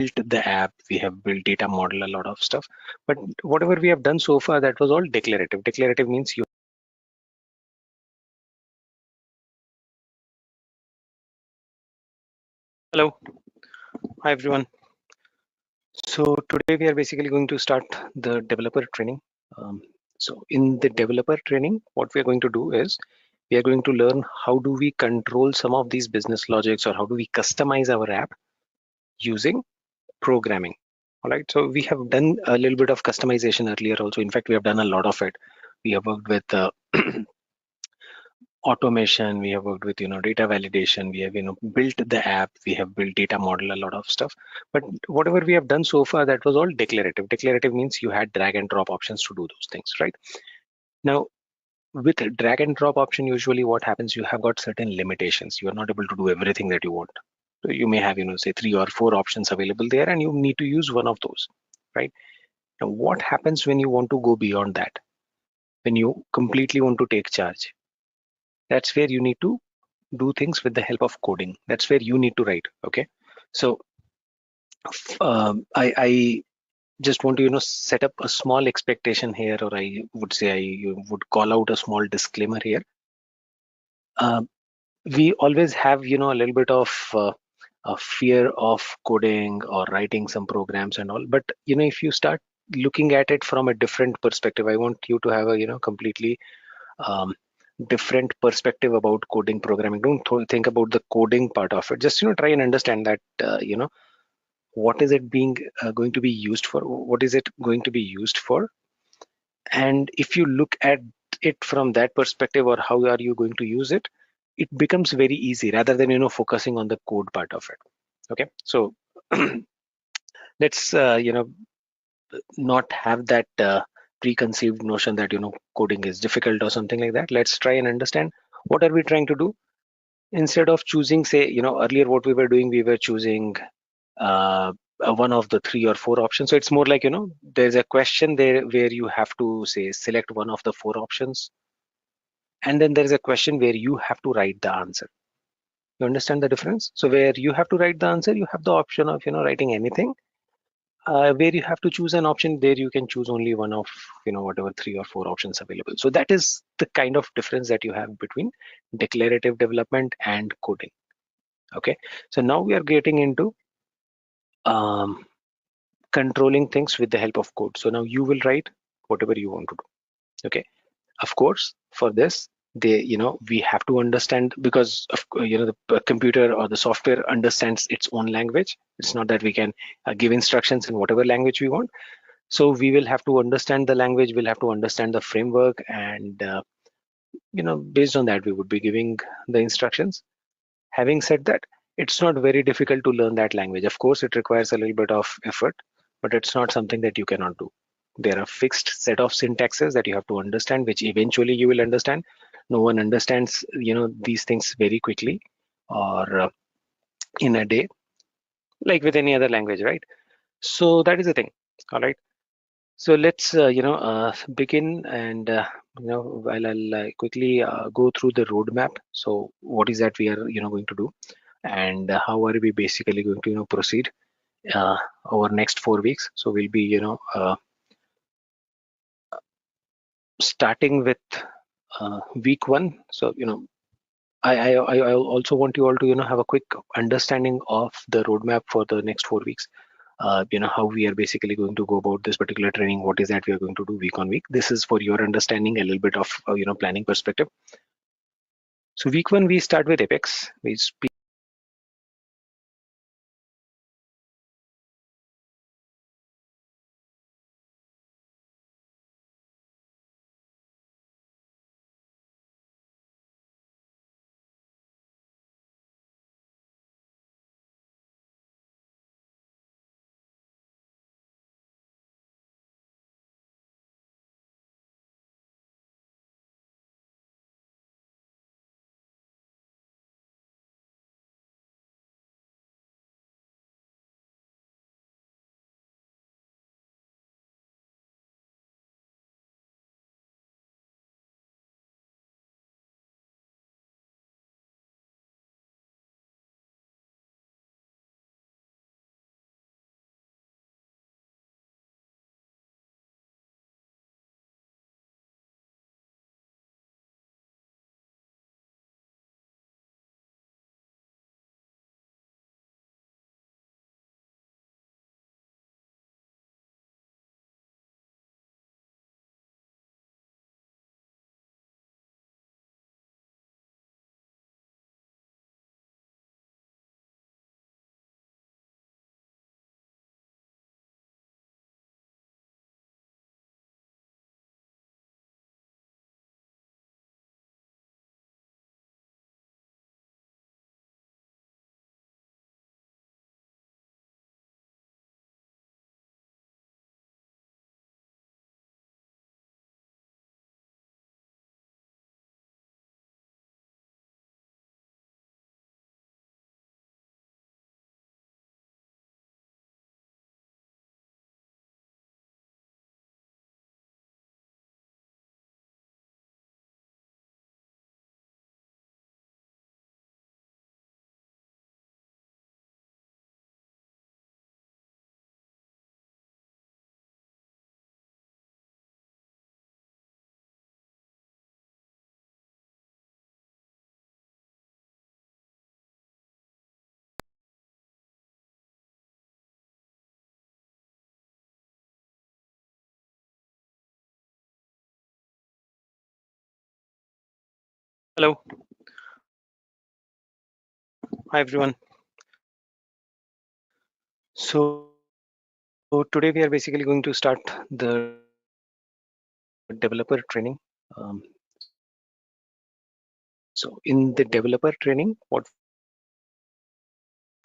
built the app, we have built data model, a lot of stuff. But whatever we have done so far, that was all declarative. Declarative means you. Hello, hi everyone. So today we are basically going to start the developer training. So in the developer training, what we are going to do is we are going to learn how do we control some of these business logics, or how do we customize our app using programming. All right, so we have done a little bit of customization earlier also. In fact, we have done a lot of it. We have worked with automation, we have worked with data validation, we have built the app, we have built data model, a lot of stuff. But whatever we have done so far, that was all declarative. Declarative means you had drag and drop options to do those things, right? Now with drag and drop option, usually what happens, you have got certain limitations. You are not able to do everything that you want. So you may have say 3 or 4 options available there, and you need to use one of those, right? Now what happens when you want to go beyond that, when you completely want to take charge? That's where you need to do things with the help of coding. That's where you need to write. Okay, so I just want to set up a small expectation here, or I would say I would call out a small disclaimer here. We always have a little bit of a fear of coding or writing some programs and all. But if you start looking at it from a different perspective, I want you to have a completely um, different perspective about coding programming. Don't think about the coding part of it. Just try and understand that what is it being going to be used for, what is it going to be used for. And if you look at it from that perspective, or how are you going to use it, it becomes very easy rather than focusing on the code part of it. Okay, so let's not have that preconceived notion that coding is difficult or something like that. Let's try and understand what are we trying to do. Instead of choosing, say, earlier what we were doing, we were choosing one of the 3 or 4 options. So it's more like there's a question there where you have to say select one of the 4 options, and then there's a question where you have to write the answer. You understand the difference? So where you have to write the answer, you have the option of writing anything. Where you have to choose an option, there you can choose only one of whatever 3 or 4 options available. So that is the kind of difference that you have between declarative development and coding. Okay, so now we are getting into um, controlling things with the help of code. So now you will write whatever you want to do. Okay, of course, for this, we have to understand, because of the computer or the software understands its own language. It's not that we can give instructions in whatever language we want. So we will have to understand the language, we'll have to understand the framework, and based on that we would be giving the instructions. Having said that, it's not very difficult to learn that language. Of course, it requires a little bit of effort, but it's not something that you cannot do. There are fixed set of syntaxes that you have to understand, which eventually you will understand. No one understands, these things very quickly, or in a day, like with any other language, right? So that is the thing. All right. So let's, begin, and while I'll quickly go through the roadmap. So what is that we are, going to do, and how are we basically going to proceed over next 4 weeks. So we'll be starting with week 1. So I also want you all to have a quick understanding of the roadmap for the next 4 weeks. How we are basically going to go about this particular training, what is that we are going to do week on week. This is for your understanding, a little bit of planning perspective. So week 1 we start with Apex. We speak Hello. Hi, everyone. So today we are basically going to start the developer training. Um, so in the developer training, what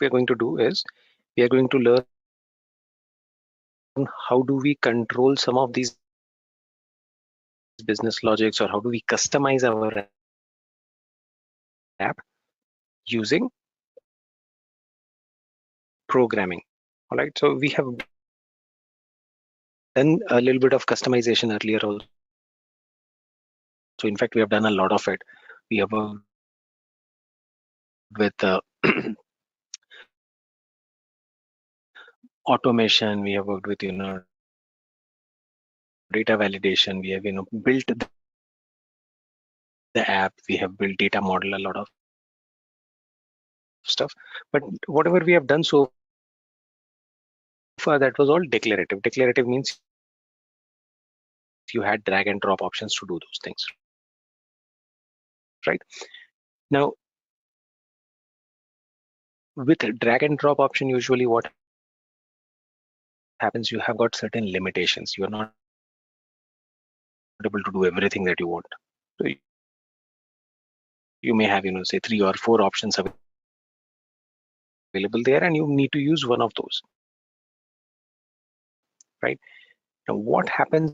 we are going to do is we are going to learn how do we control some of these business logics, or how do we customize our app using programming. All right. So we have done a little bit of customization earlier also. So in fact, we have done a lot of it. We have worked with automation. We have worked with data validation. We have built the app. We have built data model, a lot of stuff. But whatever we have done so far, that was all declarative. Declarative means you had drag and drop options to do those things, right? Now, with drag and drop option, usually what happens, you have got certain limitations. You are not able to do everything that you want. So you may have, say 3 or 4 options available there, and you need to use one of those, right? Now, what happens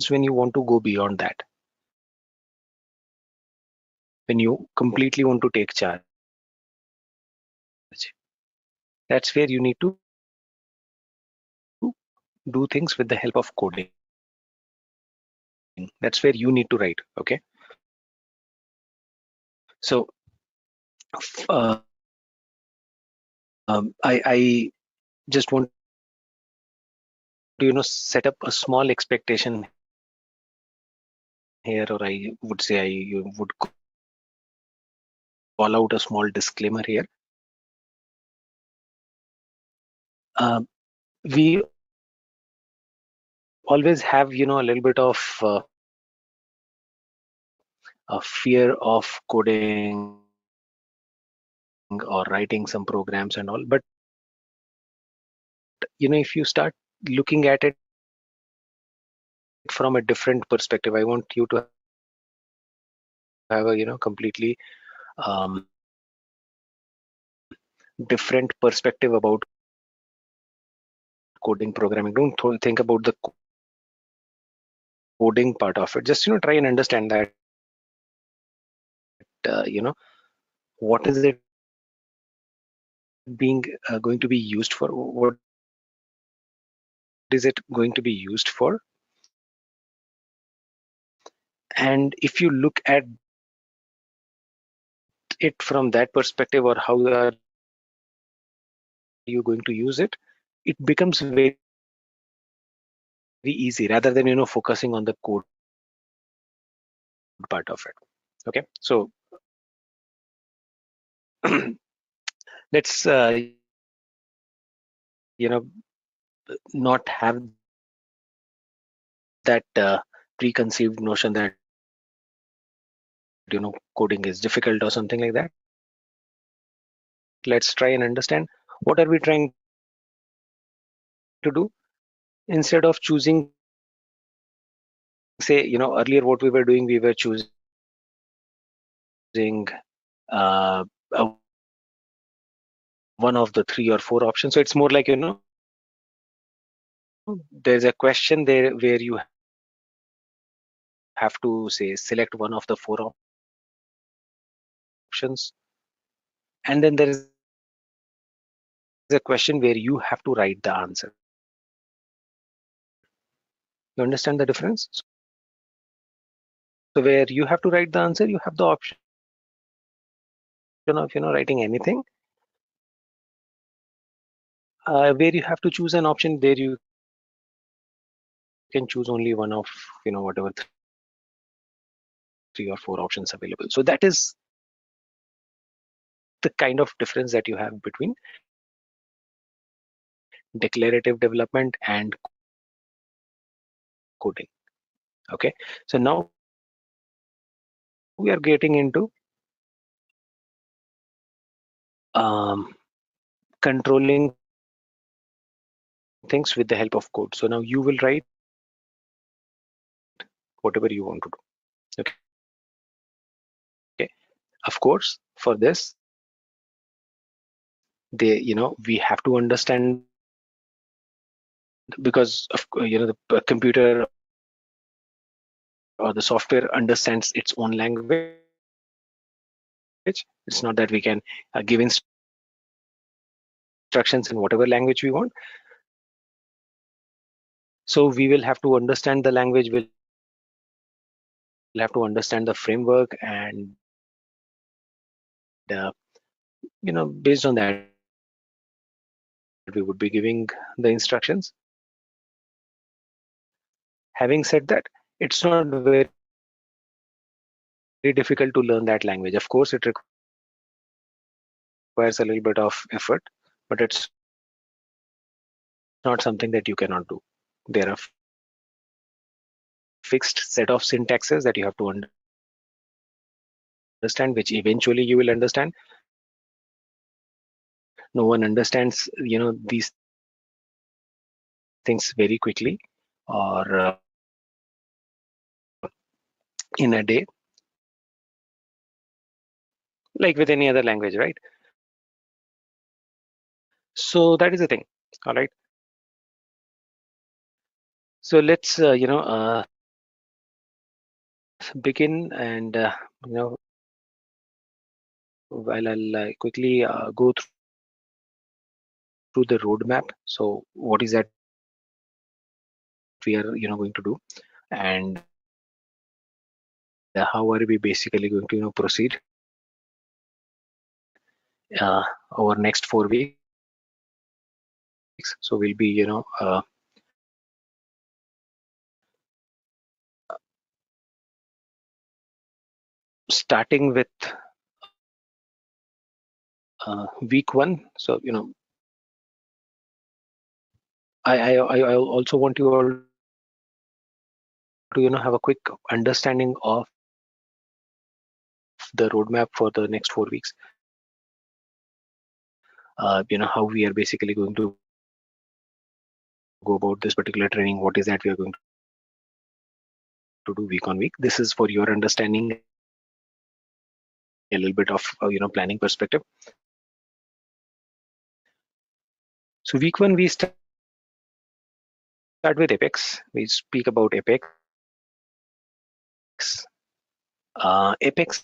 when you want to go beyond that? When you completely want to take charge, that's where you need to do things with the help of coding. That's where you need to write. Okay. So uh, I just want to set up a small expectation here, or I would say I would call out a small disclaimer here. We always have a little bit of a fear of coding or writing some programs and all, but if you start looking at it from a different perspective, I want you to have a completely um, different perspective about coding programming. Don't think about the coding part of it. Just try and understand that what is it being going to be used for, what is it going to be used for. And if you look at it from that perspective, or how are you going to use it, it becomes very easy, rather than focusing on the code part of it. Okay, so let's not have that preconceived notion that coding is difficult or something like that. Let's try and understand what are we trying to do. Instead of choosing, say earlier what we were doing, we were choosing uh, one of the 3 or 4 options. So it's more like there's a question there where you have to say select one of the 4 options, and then there is a question where you have to write the answer. You understand the difference? So where you have to write the answer, you have the option of writing anything. Where you have to choose an option, there you can choose only one of whatever 3 or 4 options available. So that is the kind of difference that you have between declarative development and coding. Okay, so now we are getting into controlling things with the help of code. So now you will write whatever you want to do. Okay. Of course, for this, we have to understand, because of the computer or the software understands its own language. It's not that we can give instructions in whatever language we want. So we will have to understand the language. We'll have to understand the framework, and based on that, we would be giving the instructions. Having said that, it's not very difficult to learn that language. Of course, it requires a little bit of effort, but it's not something that you cannot do. There are fixed set of syntaxes that you have to understand, which eventually you will understand. No one understands these things very quickly or in a day, like with any other language, right? So that is the thing. All right. So let's begin, and while I'll quickly go through the roadmap. So what is that we are going to do, and how are we basically going to proceed over next 4 weeks. So we'll be starting with week 1. So I also want you all to have a quick understanding of the roadmap for the next 4 weeks. How we are basically going to go about this particular training. What is that we are going to do week on week? This is for your understanding, a little bit of planning perspective. So week 1 we start with Apex. We speak about Apex. Apex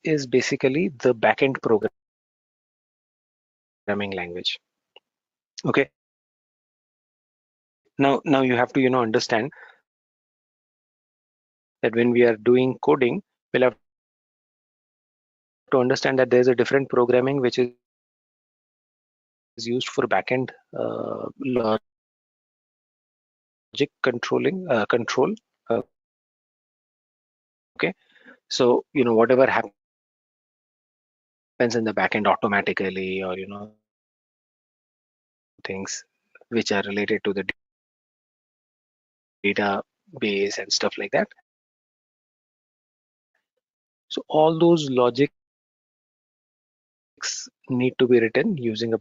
is basically the backend programming language. Okay. Now you have to understand that when we are doing coding, we'll have to understand that there's a different programming which is used for backend logic control. Okay. So whatever happens in the backend automatically, or things which are related to the database and stuff like that. So all those logics need to be written using a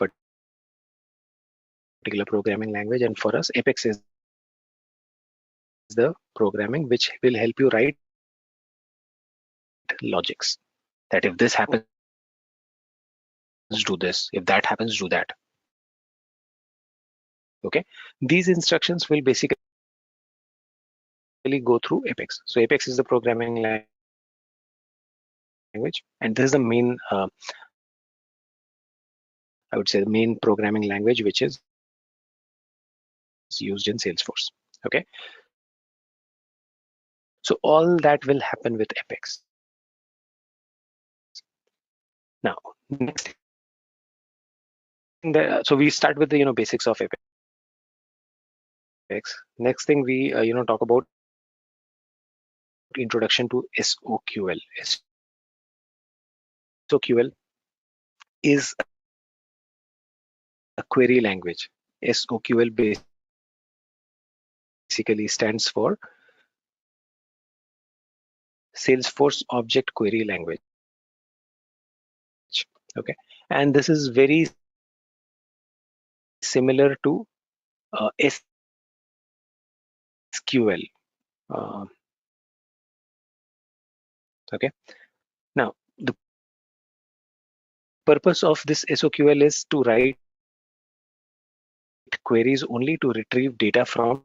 particular programming language, and for us Apex is the programming which will help you write logics, that if this happens, do this, if that happens, do that. Okay, these instructions will basically go through Apex. So Apex is the programming language, and this is the main I would say the main programming language which is used in Salesforce. Okay, so all that will happen with Apex. Now next, so we start with the basics of Apex. Next thing we talk about introduction to SOQL. SOQL is a query language. SOQL basically stands for Salesforce object query language. Okay, and this is very similar to SQL. Uh, okay, now the purpose of this SOQL is to write queries only to retrieve data from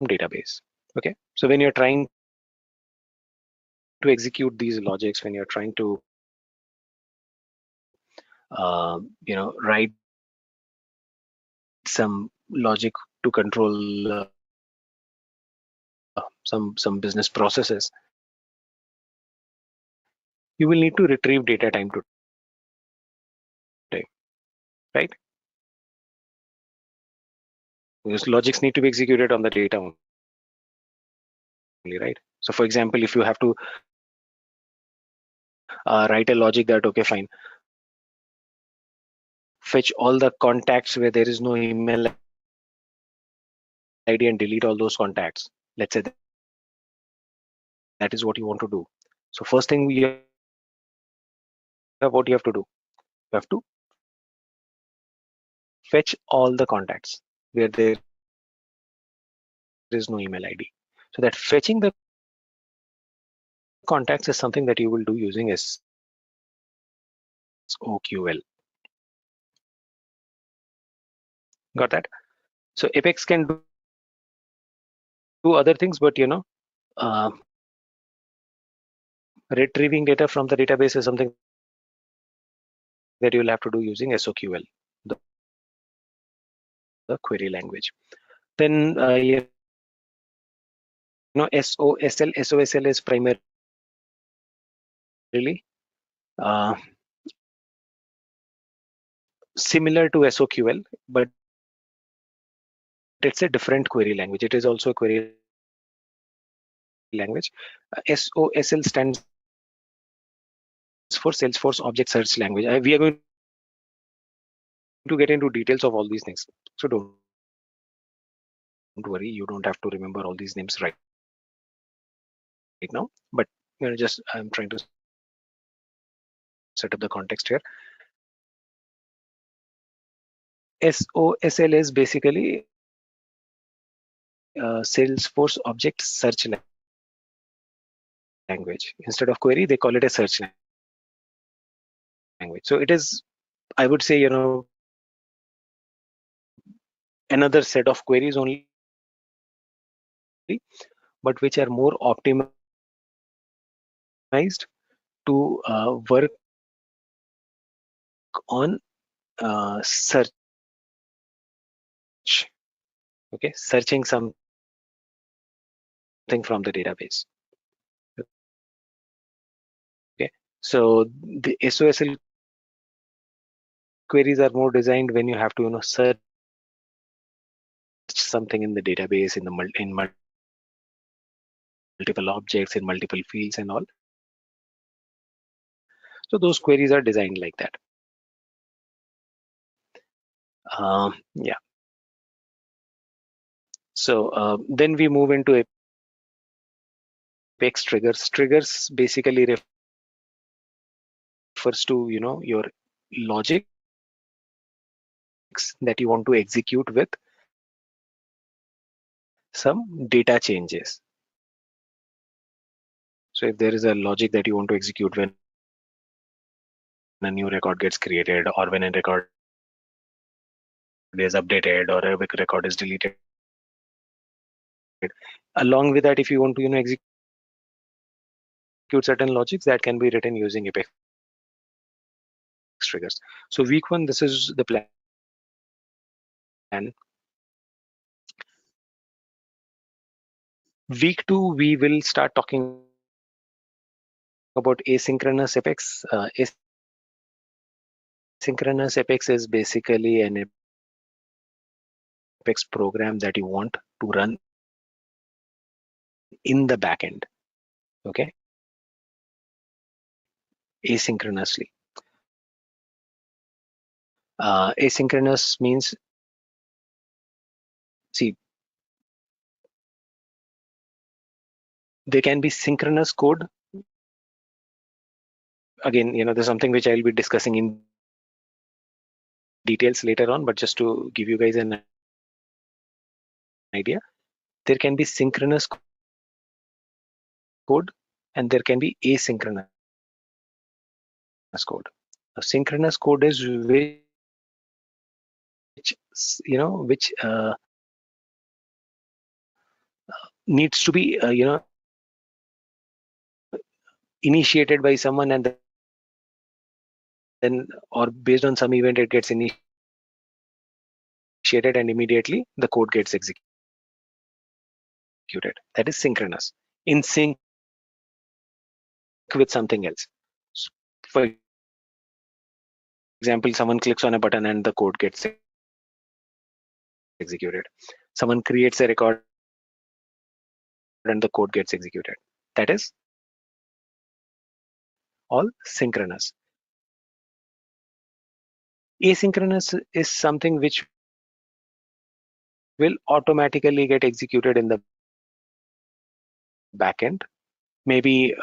database. Okay, so when you're trying to execute these logics, when you're trying to write some logic to control some business processes, you will need to retrieve data time to time, right? Because logics need to be executed on the data only, right? So for example, if you have to write a logic that, okay, fine, fetch all the contacts where there is no email ID and delete all those contacts. Let's say that is what you want to do. So first thing what you have to do, you have to fetch all the contacts where there is no email ID. So that fetching the contacts is something that you will do using SOQL. Got that? So Apex can do other things, but uh, retrieving data from the database is something that you'll have to do using SOQL, the query language. Then SOSL is primarily uh, similar to SOQL, but it's a different query language. It is also a query language. SOSL stands for Salesforce Object Search Language. We are going to get into details of all these things, so don't worry. You don't have to remember all these names right now. But just I'm trying to set up the context here. SOSL is basically Salesforce Object Search Language. Instead of query, they call it a search language. So it is, I would say, another set of queries only, but which are more optimized to work on search. Okay, searching something from the database. Okay, so the SOSL queries are more designed when you have to search something in the database in multiple objects, in multiple fields and all. So those queries are designed like that. Yeah. So then we move into Apex triggers. Triggers basically refers to your logics that you want to execute with some data changes. So if there is a logic that you want to execute when a new record gets created, or when a record is updated, or a record is deleted, along with that, if you want to execute certain logics, that can be written using Apex triggers. So week one, this is the plan. Week two, we will start talking about asynchronous Apex. Asynchronous Apex is basically an Apex program that you want to run in the backend. Okay, asynchronously. Asynchronous means, see, There can be synchronous code. Again, there's something which I'll be discussing in details later on, but just to give you guys an idea, there can be synchronous code and there can be asynchronous code. A synchronous code is which needs to be initiated by someone, and then, or based on some event, it gets initiated and immediately the code gets executed. That is synchronous, in sync with something else. For example, someone clicks on a button and the code gets executed. Someone creates a record and the code gets executed. That is all synchronous. Asynchronous is something which will automatically get executed in the backend, maybe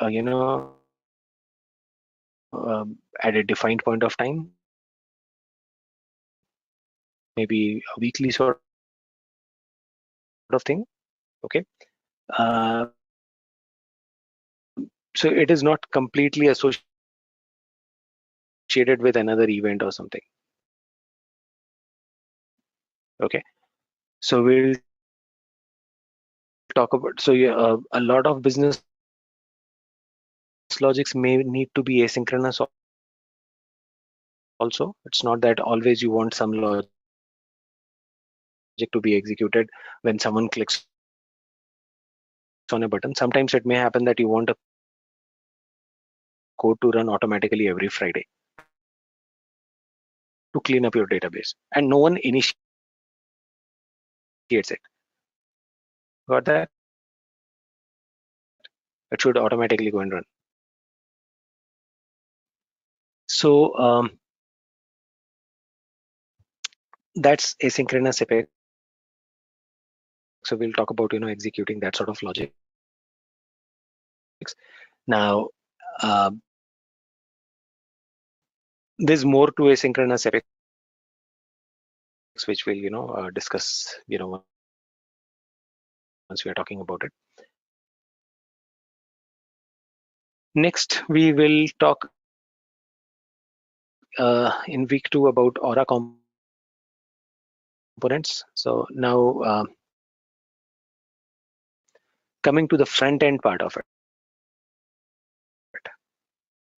at a defined point of time, maybe a weekly sort of thing. Okay, so it is not completely associated with another event or something. Okay, so we'll talk about, so yeah, a lot of business logics may need to be asynchronous also. It's not that always you want some logic to be executed when someone clicks on a button. Sometimes it may happen that you want a code to run automatically every Friday to clean up your database, and no one initiates it. Got that? It should automatically go and run. So that's asynchronous Apex. So we'll talk about executing that sort of logic. Now there's more to asynchronous Apex, which we'll discuss once we are talking about it. Next, we will talk in week 2 about Aura components. So now coming to the front end part of it.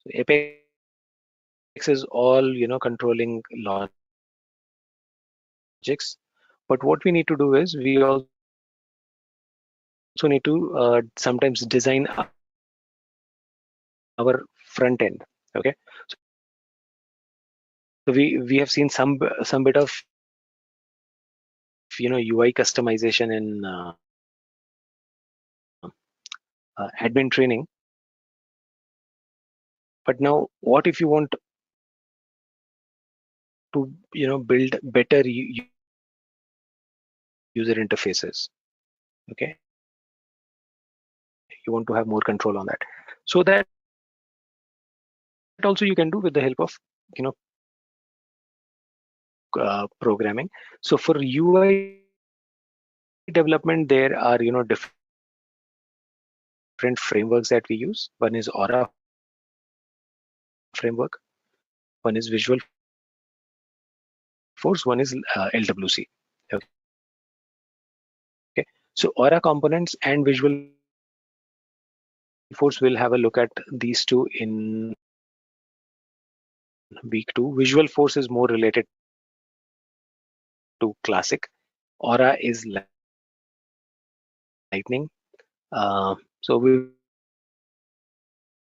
So Apex is all controlling logics, but what we need to do is we also need to sometimes design our front end. Okay, so we have seen some bit of UI customization in admin training. But now, what if you want to build better user interfaces? Okay, you want to have more control on that. So that also you can do with the help of programming. So for UI development, there are different frameworks that we use. One is Aura framework, one is Visual Force, one is LWC. Okay. So Aura components and Visual Force, will have a look at these two in week 2. Visual Force is more related to classic. Aura is lightning. So we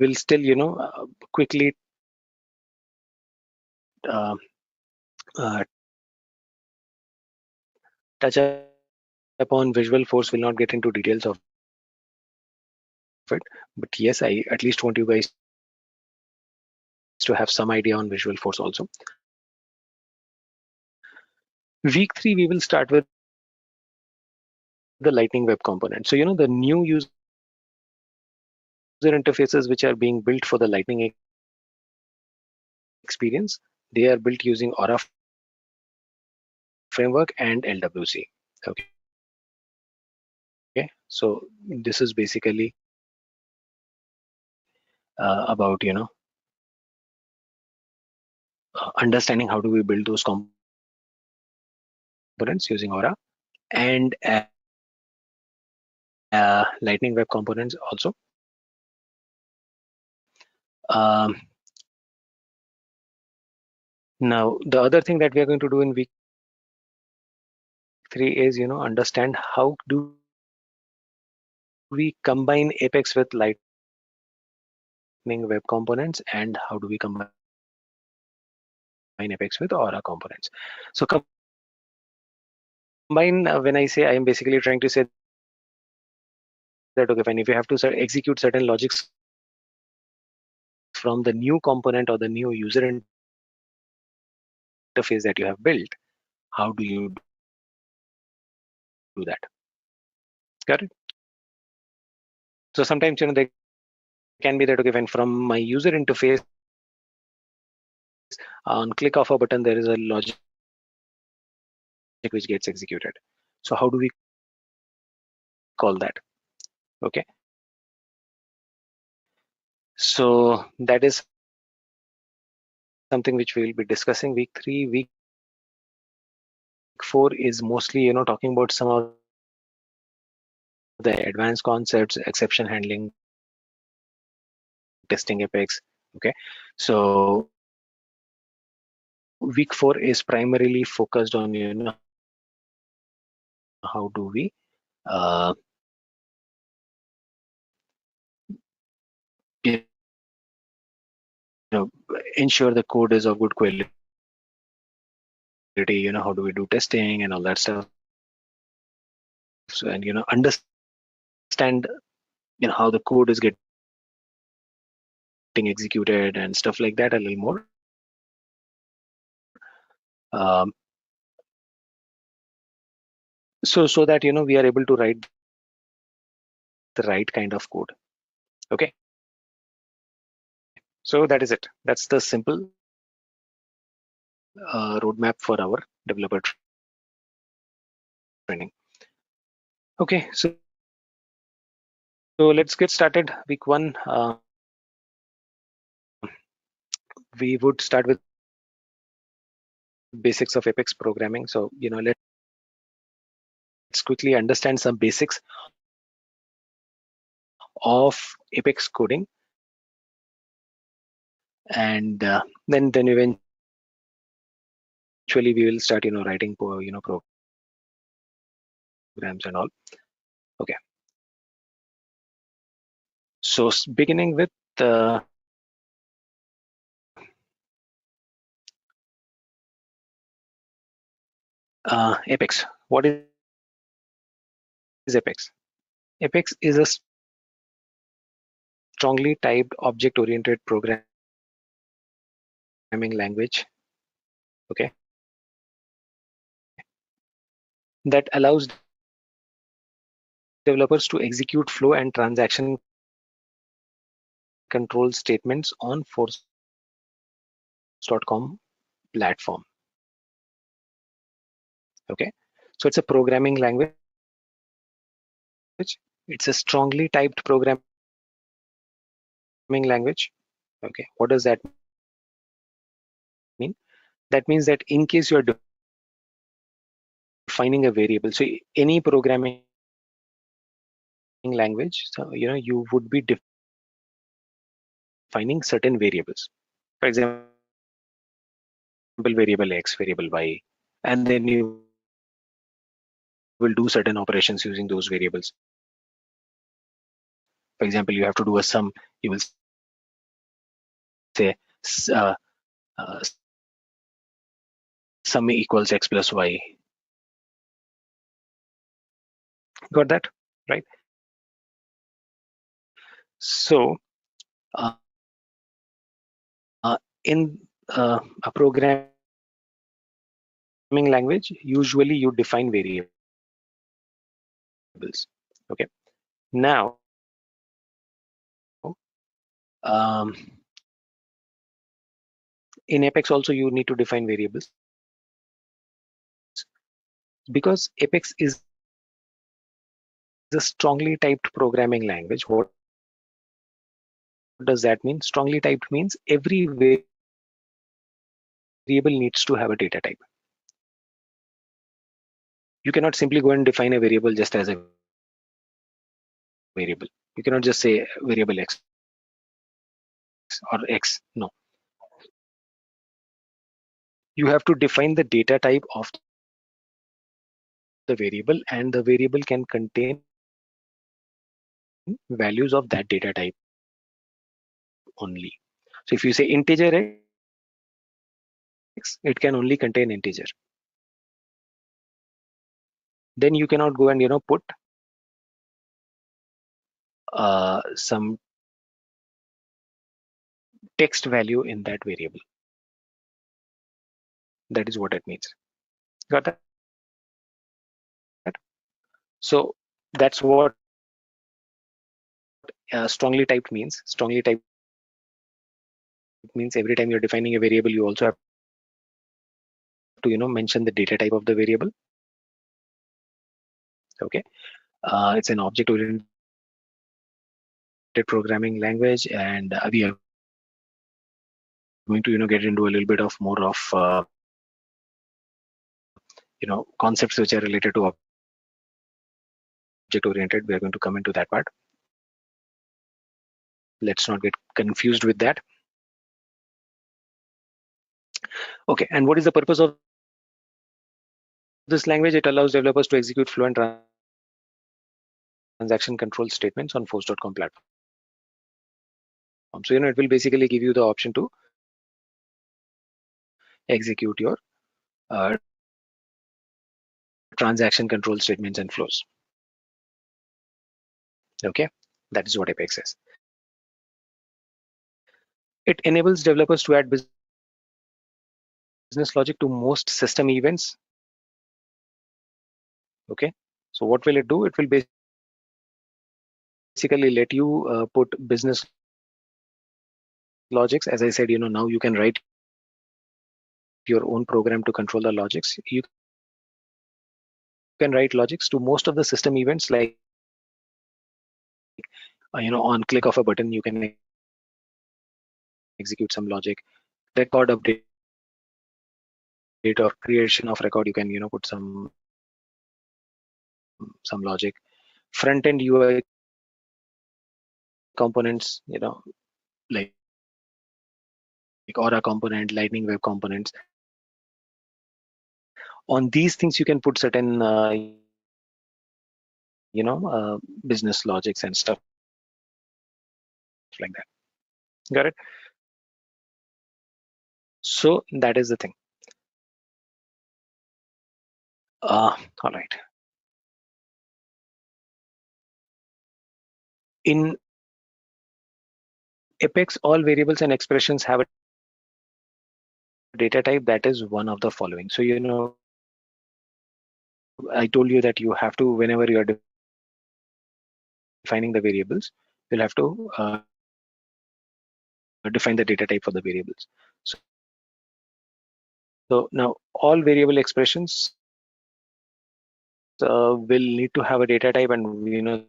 will still quickly uh, uh, touch upon Visual Force. Will not get into details of it, but yes, I at least want you guys to have some idea on Visual Force also. Week 3, we will start with the Lightning Web component. So the new user interfaces which are being built for the Lightning experience, they are built using Aura framework and LWC. Okay, so this is basically about understanding how do we build those components using Aura and Lightning Web Components also. Now, the other thing that we are going to do in week 3 is, understand how do we combine Apex with Lightning Web Components and how do we combine Apex with Aura components. So combine, when I say, I am basically trying to say that, okay, fine, if you have to execute certain logics from the new component or the new user interface that you have built, how do you do that? Got it? So sometimes, there can be that, okay, fine, from my user interface, on click of a button, there is a logic which gets executed. So how do we call that? Okay. So that is something which we will be discussing week 3. Week 4 is mostly, talking about some of the advanced concepts, exception handling, testing Apex. Okay. So week 4 is primarily focused on, how do we you ensure the code is of good quality, how do we do testing and all that stuff. So, and understand how the code is getting executed and stuff like that a little more. So that we are able to write the right kind of code. Okay, so that is it. That's the simple roadmap for our developer training. Okay, so let's get started. Week 1, we would start with basics of Apex programming. So let's quickly understand some basics of Apex coding, and then eventually we will start writing programs and all. Okay, so beginning with Apex. What is Apex? Apex is a strongly typed object-oriented programming language, okay, that allows developers to execute flow and transaction control statements on force.com platform. Okay, so it's a programming language. It's a strongly typed programming language. Okay, what does that mean? That means that in case you are defining a variable, so any programming language, so you would be defining certain variables. For example, variable X, variable Y, and then you will do certain operations using those variables. For example, you have to do a sum, you will say sum equals X plus Y. Got that? Right? So in a programming language, usually you define variables. Okay. Now, Um, in Apex also you need to define variables, because Apex is a strongly typed programming language. What does that mean? Strongly typed means every variable needs to have a data type. You cannot simply go and define a variable just as a variable. You cannot just say variable X or X. No. You have to define the data type of the variable, and the variable can contain values of that data type only. So if you say integer X, it can only contain integer. Then you cannot go and put some text value in that variable. That is what it means. Got that? So that's what strongly typed means. Strongly typed means every time you're defining a variable, you also have to mention the data type of the variable. Okay. It's an object oriented programming language, and we are going to get into a little bit of more of concepts which are related to object oriented. We are going to come into that part. Let's not get confused with that. Okay, and what is the purpose of this language? It allows developers to execute fluent transaction control statements on force.com platform. So it will basically give you the option to execute your transaction control statements and flows. Okay, that is what Apex is. It enables developers to add business logic to most system events. Okay, so what will it do? It will basically let you put business logics. As I said, now you can write your own program to control the logics. You can write logics to most of the system events, like on click of a button you can execute some logic. Record update or creation of record, you can put some logic. Front end UI components, like Aura component, Lightning Web components. On these things you can put certain business logics and stuff like that. Got it? So that is the thing. All right. In Apex, all variables and expressions have a data type that is one of the following. So I told you that you have to, whenever you are defining the variables, you'll have to define the data type for the variables. So now all variable expressions will need to have a data type, and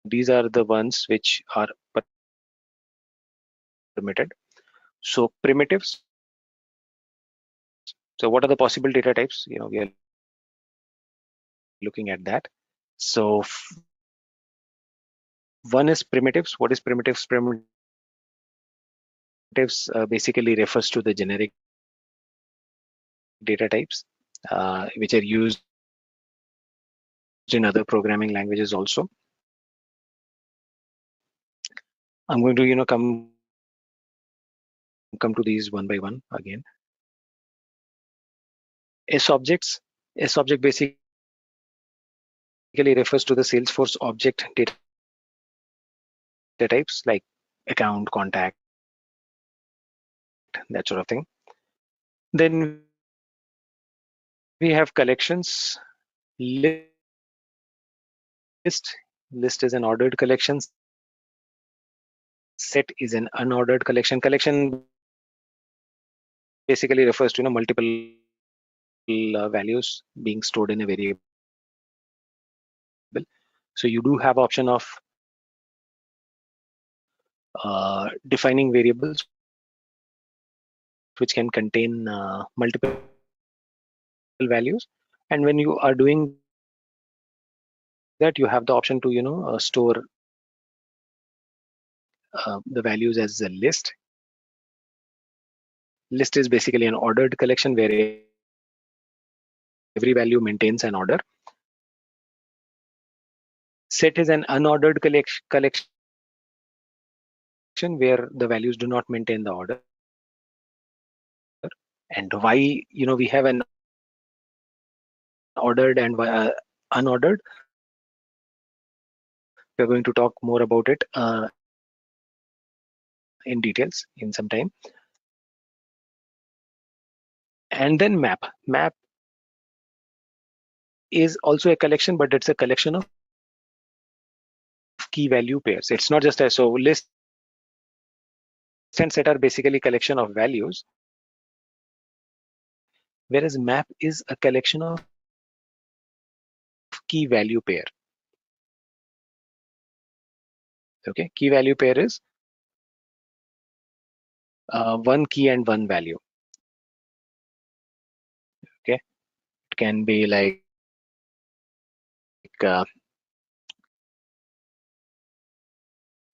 these are the ones which are permitted. So primitives. So what are the possible data types? We are looking at that. So one is primitives. What is primitives? Primitives basically refers to the generic data types which are used in other programming languages also. I'm going to come to these one by one again. S-objects. S-object basically refers to the Salesforce object data types, like account, contact, that sort of thing. Then we have collections. List is an ordered collection set is an unordered collection. Collection basically refers to multiple values being stored in a variable. So you do have option of defining variables which can contain multiple values, and when you are doing that, you have the option to store the values as a list. List is basically an ordered collection where every value maintains an order. Set is an unordered collection where the values do not maintain the order. And why we have an ordered and unordered, we're going to talk more about it in details in some time. And then map. Map is also a collection, but it's a collection of key value pairs. It's not just a, so list and set are basically collection of values, whereas map is a collection of key value pair. Okay, key value pair is one key and one value. Okay, it can be like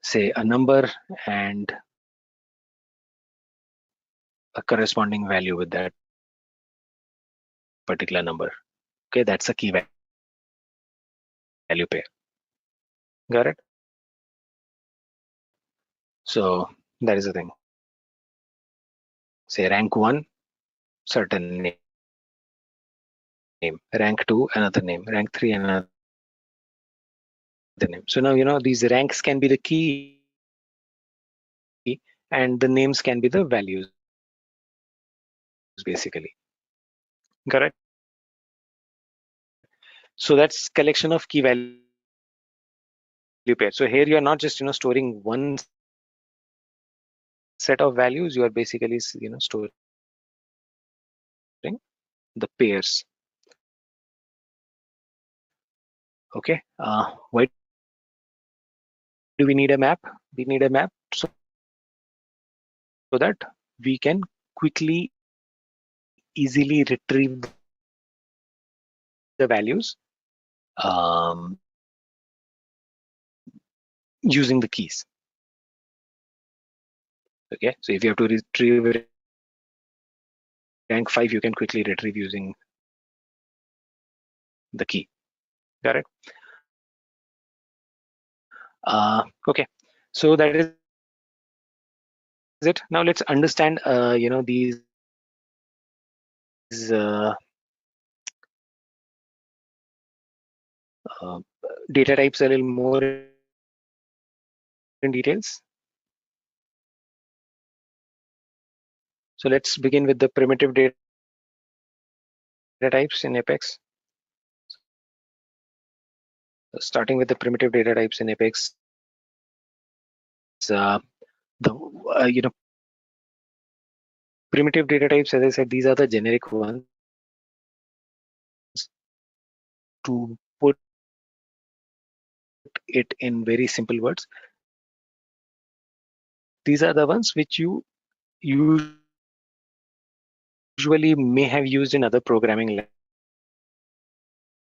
say a number and a corresponding value with that particular number. Okay, that's a key value pair. Got it? So that is the thing. Say rank 1, certain name. Rank 2, another name. Rank 3, another name. So now these ranks can be the key and the names can be the values basically. Correct? So that's collection of key value pair. So here you are not just storing one set of values, you are basically storing the pairs. Okay, why do we need a map? We need a map so that we can quickly, easily retrieve the values using the keys. Okay, so if you have to retrieve rank 5, you can quickly retrieve using the key. Got it? Okay, so that is it. Now let's understand these data types a little more in details. So let's begin with the primitive data types in Apex. Starting with the primitive data types in Apex, primitive data types, as I said, these are the generic ones. To put it in very simple words, these are the ones which you usually may have used in other programming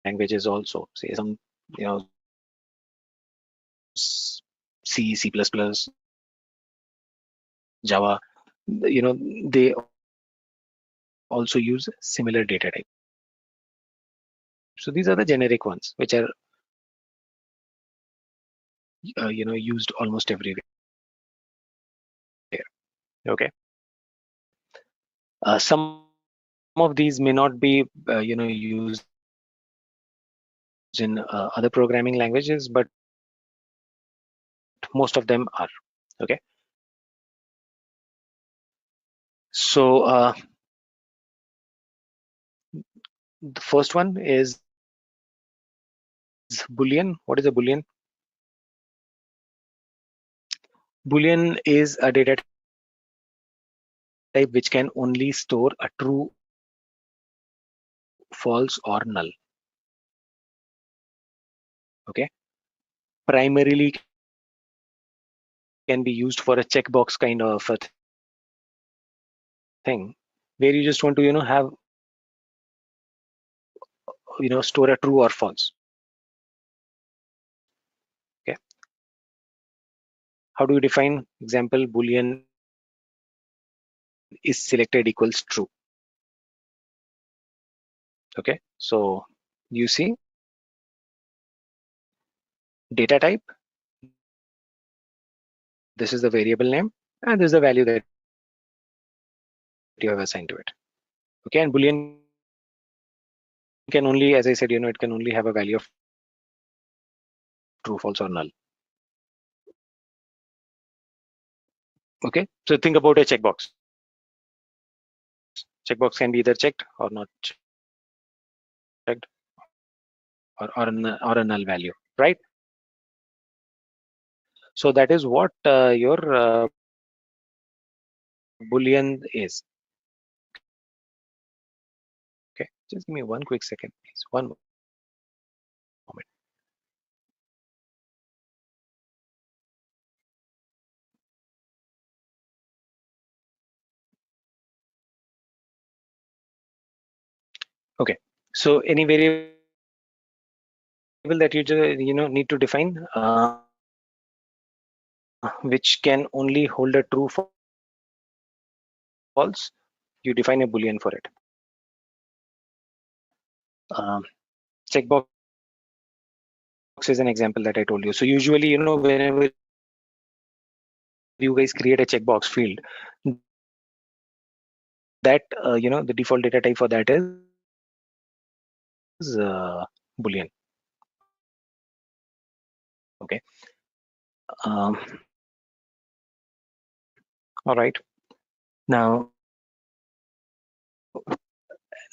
languages also. Say some, C, C++, Java, they also use similar data type. So these are the generic ones which are used almost everywhere. Okay, some of these may not be used in other programming languages, but most of them are. Okay, so the first one is Boolean. What is a Boolean? Boolean is a data type which can only store a true, false, or null. Okay. Primarily can be used for a checkbox kind of a thing, where you just want to, have, store a true or false. Okay. How do you define example? Boolean is selected equals true. Okay. So you see data type, this is the variable name, and this is the value that you have assigned to it. Okay. And Boolean can only, as I said, it can only have a value of true, false, or null. Okay. So think about a checkbox. Checkbox can be either checked or not checked, or a null value, right? So that is what your Boolean is. Okay. Just give me one quick second, please. One moment. Okay. So any variable that you need to define, which can only hold a true, false, you define a Boolean for it. Checkbox is an example that I told you. So usually, whenever you guys create a checkbox field, that the default data type for that is Boolean. Okay. All right. Now,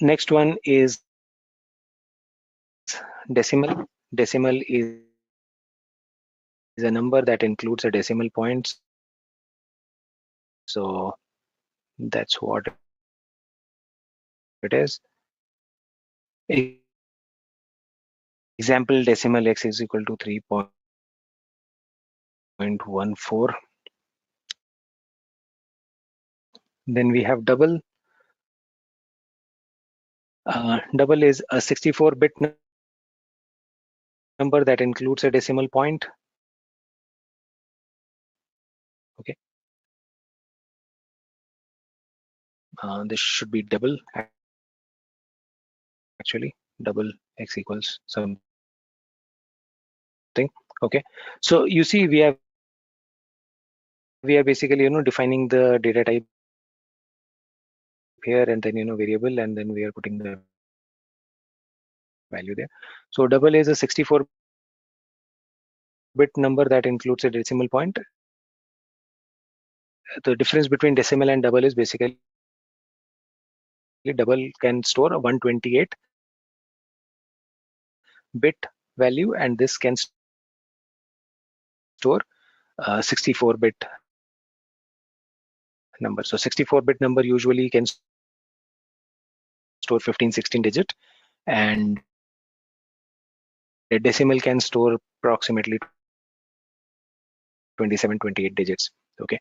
next one is decimal. Decimal is a number that includes a decimal point. So that's what it is. Example, decimal x is equal to 3.14. Then we have double. Double is a 64-bit number that includes a decimal point. Okay. This should be double, actually. Double x equals something. Okay. So you see, we are basically defining the data type here, and then variable, and then we are putting the value there. So double is a 64-bit number that includes a decimal point. The difference between decimal and double is basically double can store a 128-bit value, and this can store 64-bit number. So 64-bit number usually can store 15, 16 digit, and a decimal can store approximately 27, 28 digits. Okay.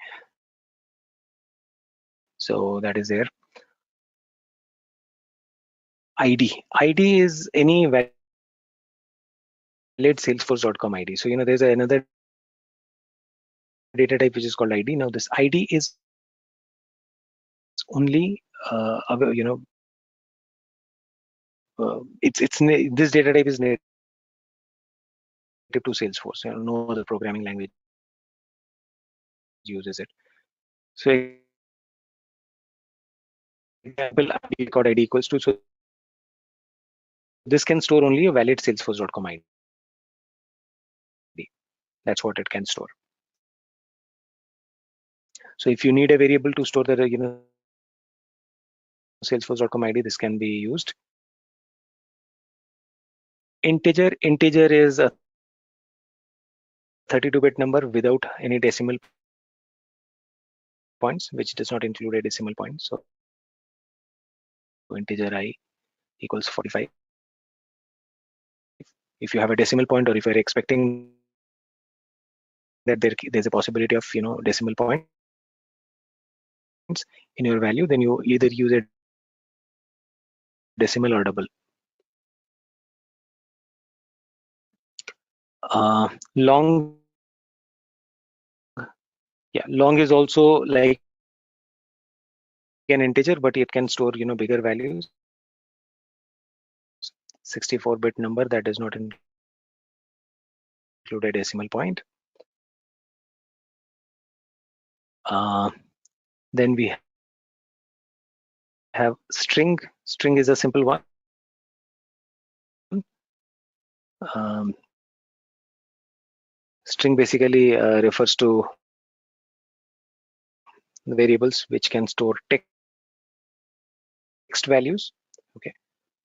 So that is there. ID. ID is any valid Salesforce.com ID. So there's another data type which is called ID. Now this ID is only this data type is native to Salesforce. No other programming language uses it. So example, ID called ID equals to, so this can store only a valid Salesforce.com ID. That's what it can store. So if you need a variable to store the Salesforce.com ID, this can be used. Integer is a 32-bit number without any decimal points, which does not include a decimal point. So integer I equals 45. If you have a decimal point, or if you're expecting that there's a possibility of decimal points in your value, then you either use a decimal or double. Long, yeah, long is also like an integer, but it can store bigger values. 64-bit number that does not include a decimal point. Then we have string. String is a simple one. String basically refers to variables which can store text values. Okay,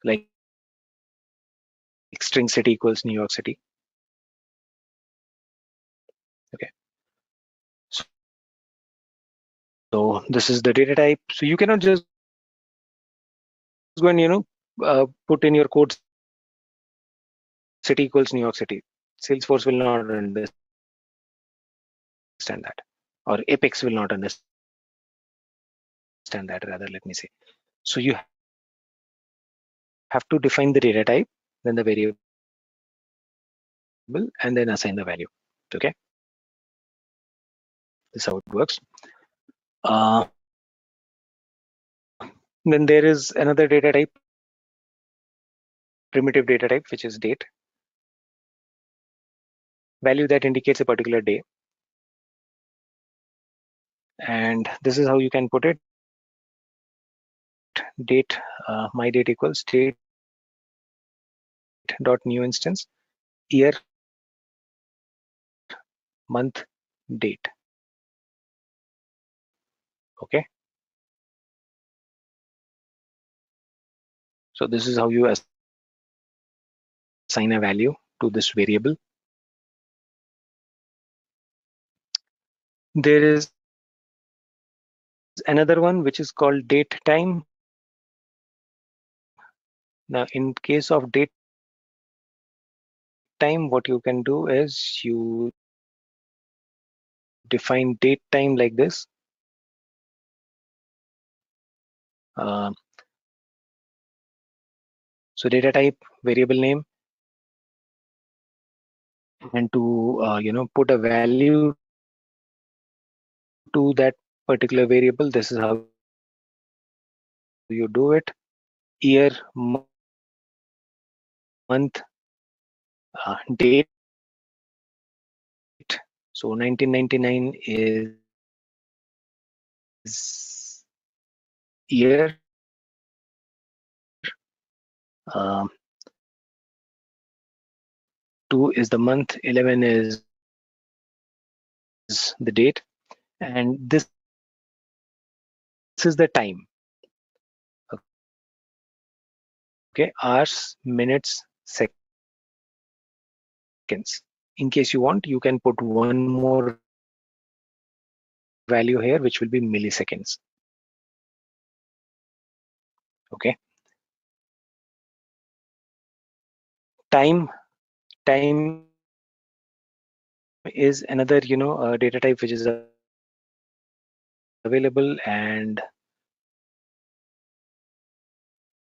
like string city equals New York City. Okay, so this is the data type. So you cannot just go and put in your code city equals New York City. Salesforce will not understand that, or Apex will not understand that, rather, let me say. So you have to define the data type, then the variable, and then assign the value. Okay, this is how it works. Then there is another data type, primitive data type, which is date, value that indicates a particular day. And this is how you can put it. Date, my date equals date dot new instance, year, month, date. Okay, so this is how you assign a value to this variable. There is another one which is called date time. Now, in case of date time, what you can do is you define date time like this. So data type, variable name, and to put a value to that particular variable, this is how you do it. Year, month, date. So 1999 is year. Um, 2 is the month, 11 is the date, and this is the time. Okay, hours, minutes, seconds. In case you want, you can put one more value here, which will be milliseconds. Okay, time is another data type which is available, and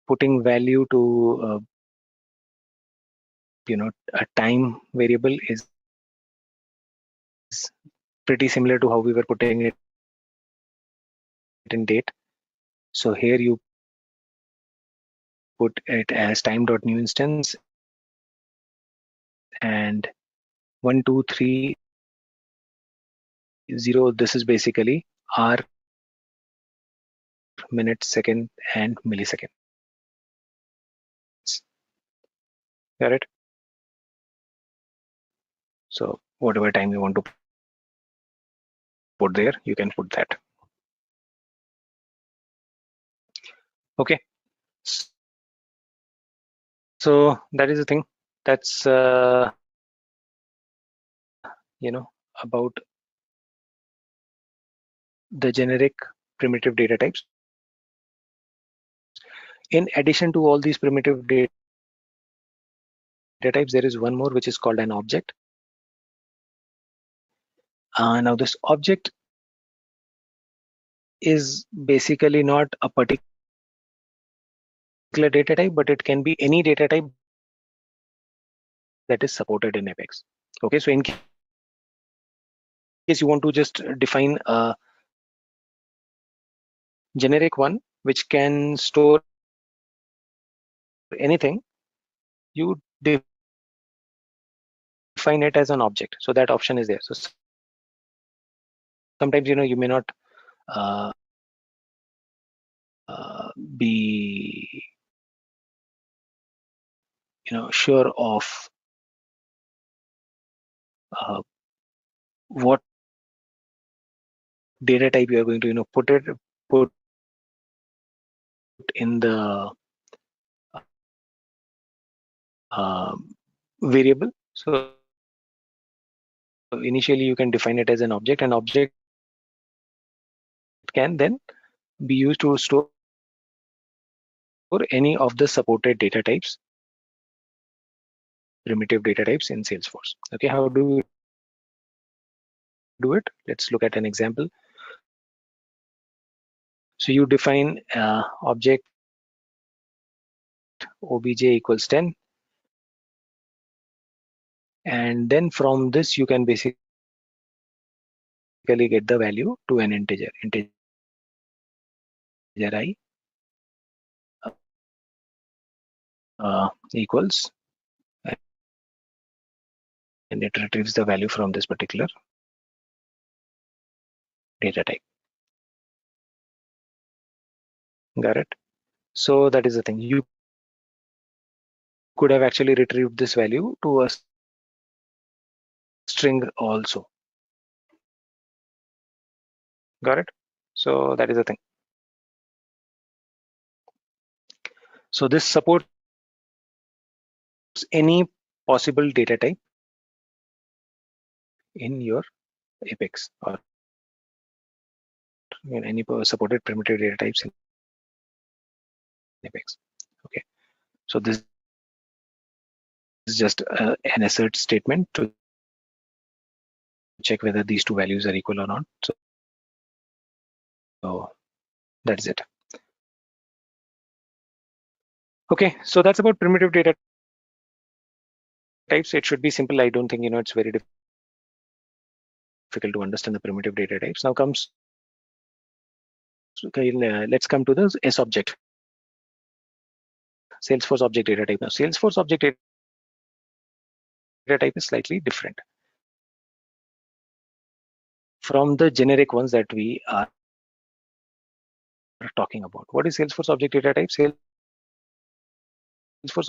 putting value to a time variable is pretty similar to how we were putting it in date. So here you put it as time.new instance, and 1 2 3 0, this is basically hour, minute, second, and milliseconds. Got it? So whatever time you want to put there, you can put that. Okay, so that is the thing. That's about the generic primitive data types. In addition to all these primitive data types, there is one more which is called an object. Now this object is basically not a particular data type, but it can be any data type that is supported in Apex. Okay, so in case you want to just define a generic one which can store anything, you define it as an object. So that option is there. So sometimes you may not uh, be sure of uh, what data type you are going to put in the uh, variable. So initially you can define it as an object, and object can then be used to store any of the supported data types, primitive data types in Salesforce. Okay, how do we do it? Let's look at an example. So you define object obj equals 10, and then from this you can basically get the value to an integer I equals, and it retrieves the value from this particular data type. Got it? So that is the thing. You could have actually retrieved this value to a string also. Got it? So that is the thing. So this supports any possible data type in your Apex, or any supported primitive data types in Apex. Okay, so this is just an assert statement to check whether these two values are equal or not. So that's it. Okay, so that's about primitive data types. It should be simple. I don't think it's very difficult to understand the primitive data types. Now comes, okay, let's come to the S object, Salesforce object data type. Now Salesforce object data type is slightly different from the generic ones that we are talking about. What is Salesforce object data type? Salesforce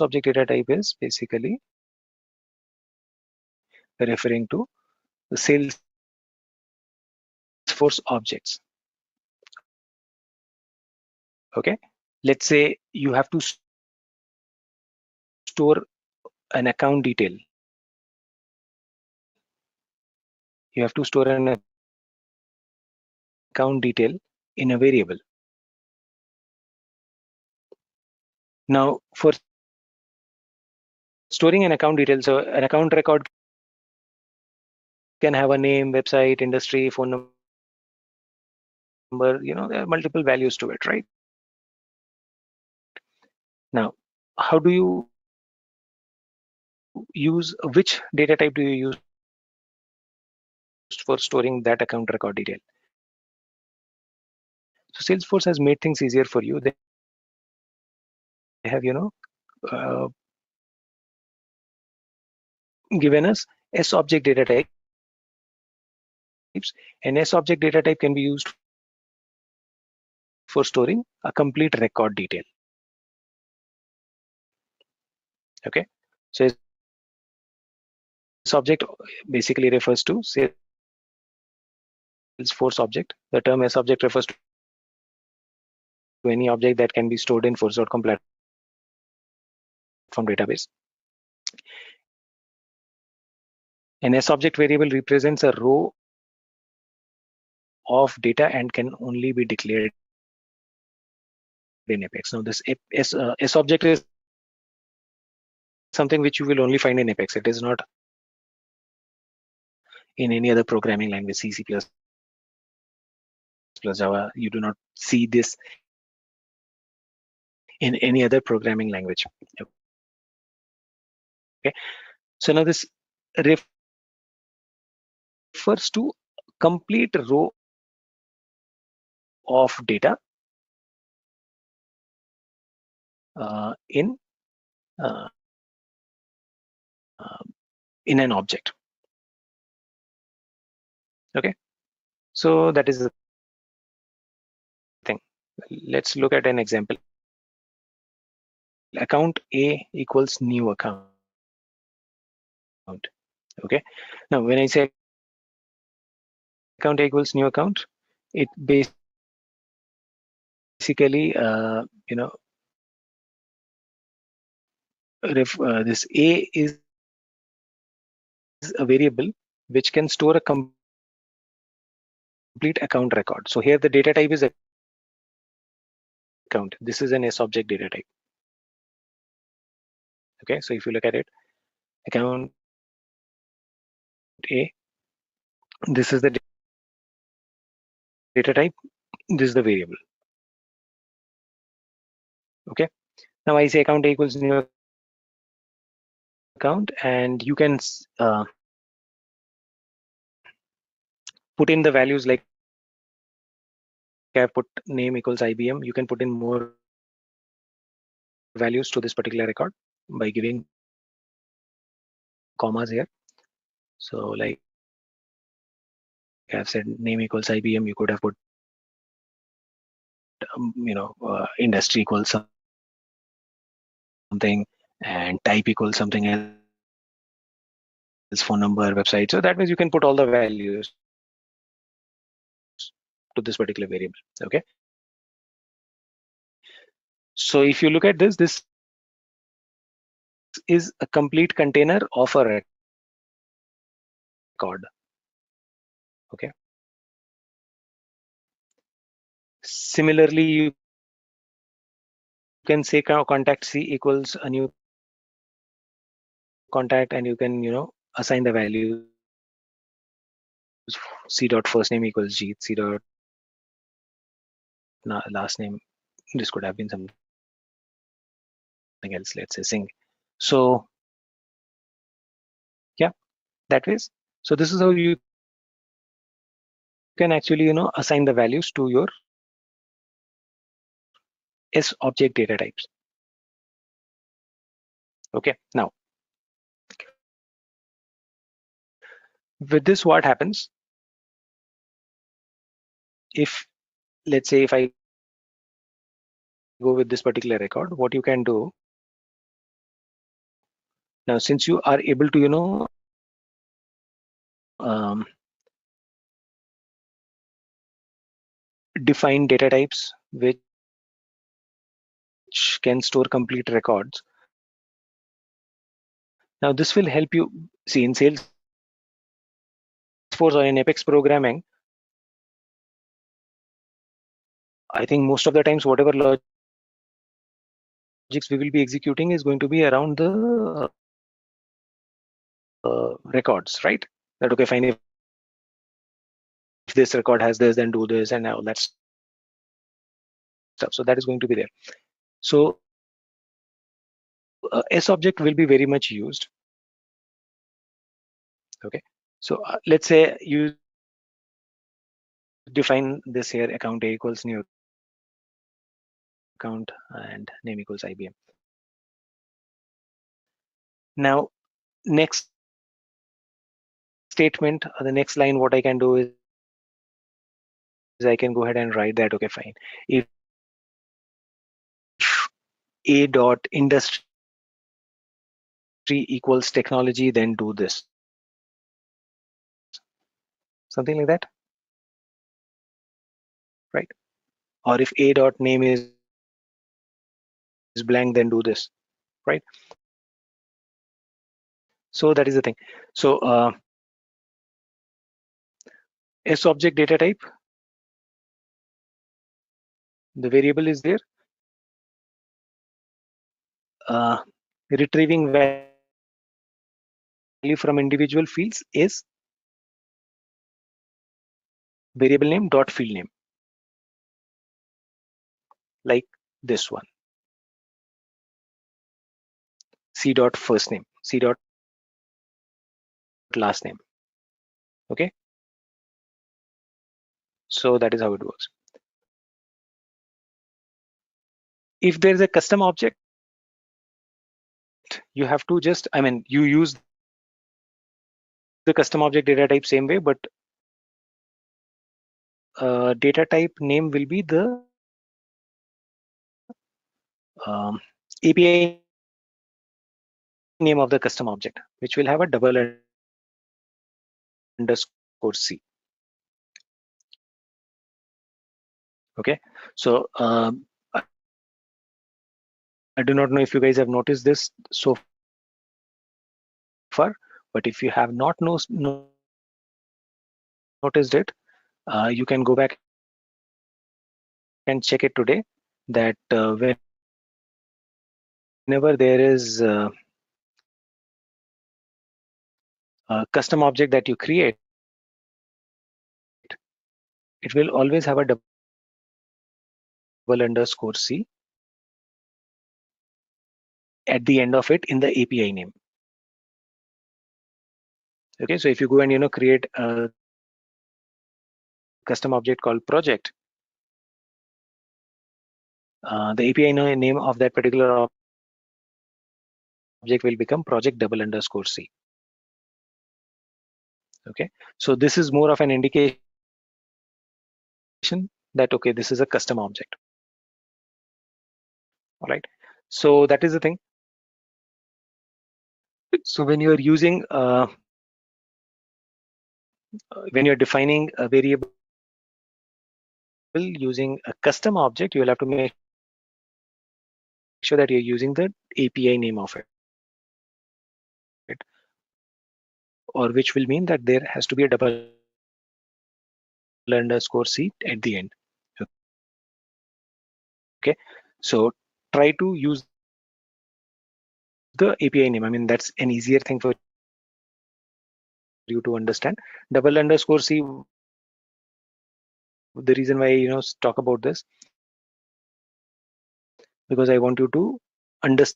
object data type is basically referring to the Salesforce objects. Okay, let's say you have to store an account detail. You have to store an account detail in a variable. Now for storing an account detail, so an account record can have a name, website, industry, phone number. There are multiple values to it, right? Now, how do you use, which data type do you use for storing that account record detail? So Salesforce has made things easier for you. They have uh, given us S object data types, and S object data type can be used for storing a complete record detail. Okay, so this object basically refers to Salesforce object. The term S object refers to any object that can be stored in Force.com platform database. An S object variable represents a row of data and can only be declared in Apex. Now this S object is something which you will only find in Apex. It is not in any other programming language, C, C++, Java. You do not see this in any other programming language. Okay. So now this refers to complete row of data in uh, uh, in an object. Okay. So that is the thing. Let's look at an example. Account A equals new account. Okay. Now when I say account A equals new account, it basically this A is a variable which can store a complete account record. So here the data type is account. This is an S object data type. Okay, so if you look at it, account A, this is the data type, this is the variable. Okay, now I say account A equals new account, and you can put in the values like I put name equals IBM. You can put in more values to this particular record by giving commas here. So like I've said name equals IBM, you could have put industry equals something and type equals something else, phone number, website. So that means you can put all the values to this particular variable. Okay. So if you look at this, this is a complete container of a record. Okay. Similarly, you can say contact C equals a new contact, and you can assign the values. C dot first name equals G, C dot last name. This could have been something else. Let's say Singh. So yeah, that is. So this is how you can actually assign the values to your S object data types. Okay. Now with this, what happens if, let's say, if I go with this particular record, what you can do now, since you are able to um, define data types which can store complete records. Now this will help you see in Salesforce or in Apex programming. I think most of the times whatever logics we will be executing is going to be around the records, right? That okay, fine, if this record has this, then do this and all that stuff. So that is going to be there. So S object will be very much used. Okay, so let's say you define this here, account A equals new account and name equals IBM. Now next statement, the next line, what I can do is I can go ahead and write that okay, fine, if A dot industry equals technology, then do this, something like that, right? Or if A dot name is blank, then do this, right? So that is the thing. So S object data type, The variable is there. Retrieving value from individual fields is variable name dot field name, like this one, c dot first name, c dot last name. Okay, so that is how it works. If there is a custom object, you have to just, I mean, you use the custom object data type same way, but data type name will be the API name of the custom object, which will have a double underscore C. Okay, so I do not know if you guys have noticed this so far, but if you have not noticed it, you can go back and check it today, that whenever there is a custom object that you create, it will always have a double underscore C at the end of it in the API name. Okay, so if you go and create a custom object called project, the API name of that particular object will become project double underscore C. Okay, so this is more of an indication that okay, this is a custom object. All right, so that is the thing. So when you are using when you're defining a variable using a custom object, you will have to make sure that you're using the API name of it, or which will mean that there has to be a double underscore C at the end. Okay, so try to use the API name. I mean, that's an easier thing for you to understand. Double underscore C, the reason why talk about this, because I want you to understand,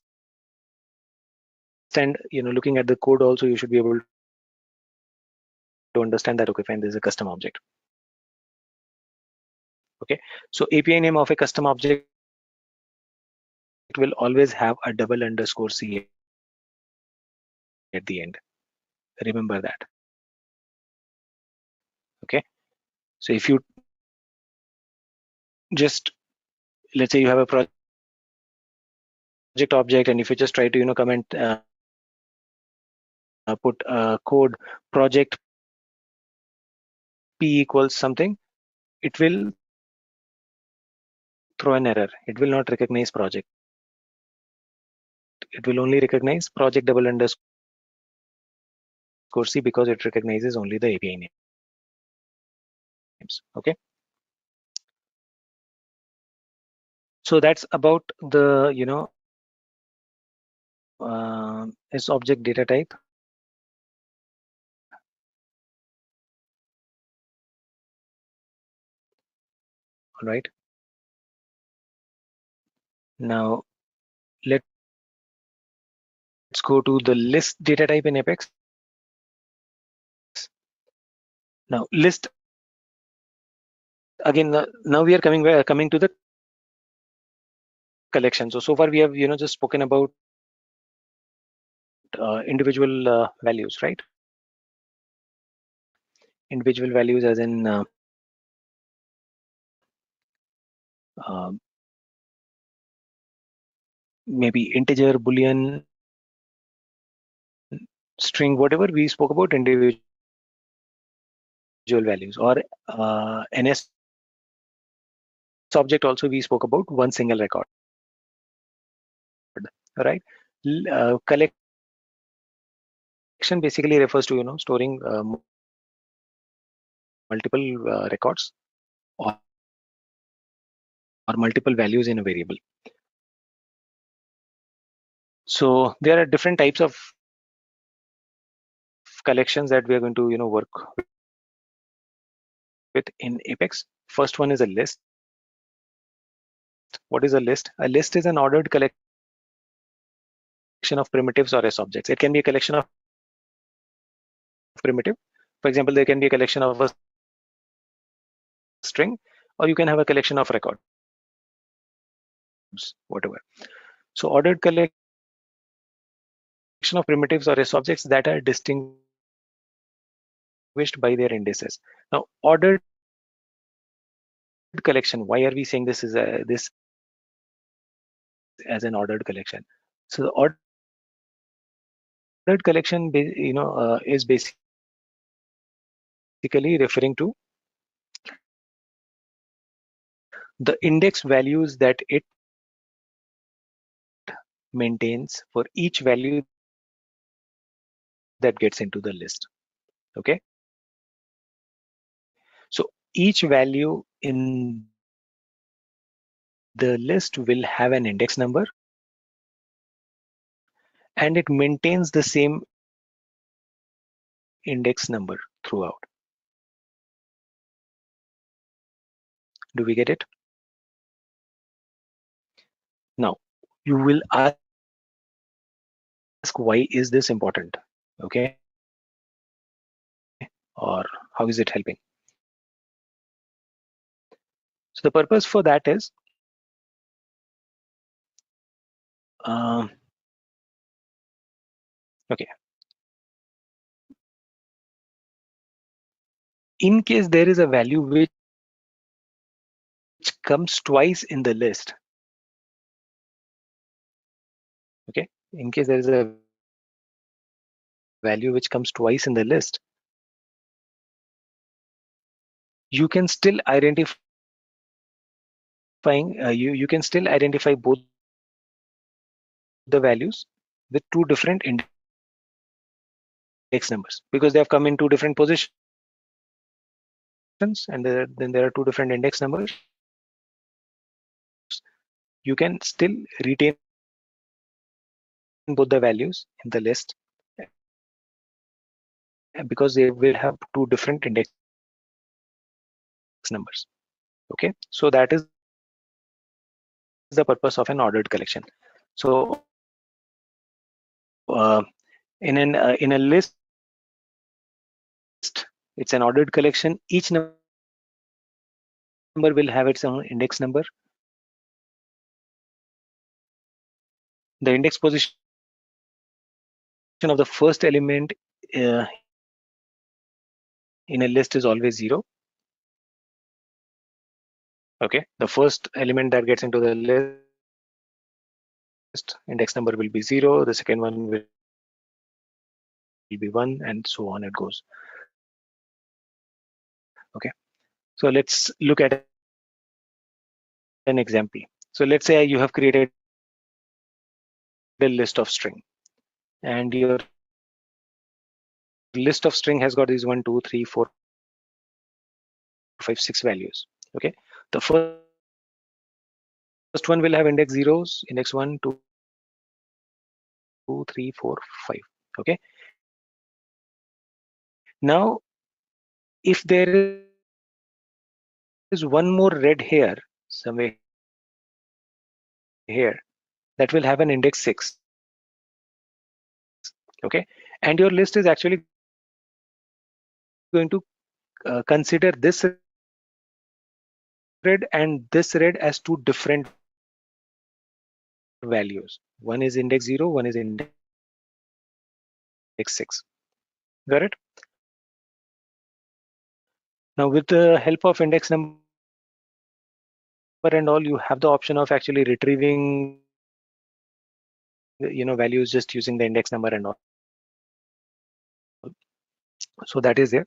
looking at the code also, you should be able to understand that okay, fine, this is a custom object. Okay, so API name of a custom object will always have a double underscore C at the end. Remember that. Okay, so if you just, let's say you have a project object, and if you just try to come and put code project p equals something, it will throw an error. It will not recognize project. It will only recognize project double underscore C because it recognizes only the API names. Okay. So that's about the is object data type. All right. Now let's go to the list data type in Apex. Now list, again, now we are coming to the collection. So far we have just spoken about individual values, right? Individual values as in uh, maybe integer, boolean, string, whatever. We spoke about individual values, or an S object also we spoke about one single record. All right. Collection basically refers to storing multiple records, or maybe a single record. or multiple values in a variable. So there are different types of collections that we are going to work with in Apex. First one is a list. What is a list? A list is an ordered collection of primitives or S objects. It can be a collection of primitive. For example, there can be a collection of a string, or you can have a collection of records, whatever. So ordered collection of primitives or S objects that are distinguished by their indices. Now, ordered collection. Why are we saying this as an ordered collection? So the ordered collection, is basically referring to the index values that it maintains for each value that gets into the list. Okay. So each value in the list will have an index number, and it maintains the same index number throughout. Do we get it? Now, you will ask, why is this important? Okay. Or how is it helping? So the purpose for that is, okay, in case there is a value which comes twice in the list, okay, in case there is a value which comes twice in the list, you can still you can still identify both the values with two different index numbers, because they have come in two different positions, and then there are two different index numbers. You can still retain both the values in the list because they will have two different index numbers. Okay, so that is the purpose of an ordered collection. So in a list, it's an ordered collection. Each number will have its own index number. The index position of the first element uh, in a list is always 0. Okay, the first element that gets into the list, index number will be 0. The second one will be 1, and so on it goes. Okay, so let's look at an example. So let's say you have created a list of string, and your list of string has got these 1, 2, 3, 4, 5, 6 values. Okay, the first one will have index zeros, index 1, 2, 3, 4, 5. Okay, now if there is one more red here somewhere here, that will have an index 6. Okay, and your list is actually going to consider this red and this red as two different values. One is index 0, one is index 6. Got it? Now with the help of index number and all, you have the option of actually retrieving values just using the index number and all. So that is there.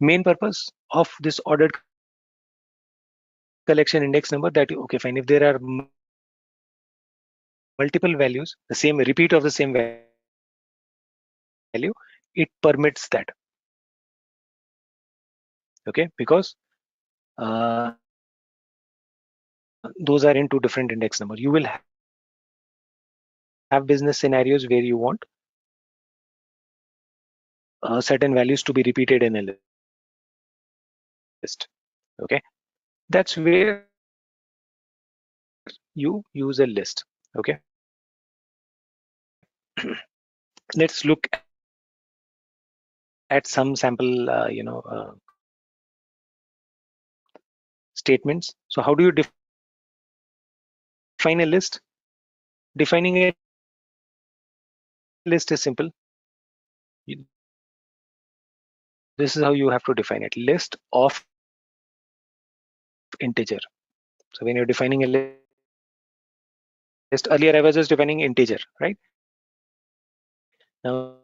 Main purpose of this ordered collection index number, that okay, fine, if there are multiple values, the same repeat of the same value, it permits that. Okay, because those are in two different index number. You will have business scenarios where you want certain values to be repeated in a list. Okay, that's where you use a list. Okay, let's look at some sample statements. So how do you define a list? Defining a list is simple. This is how you have to define it: list of integer. So when you're defining a list, earlier I was just defining integer, right? Now when you're defining a list, you have to define a list of integer.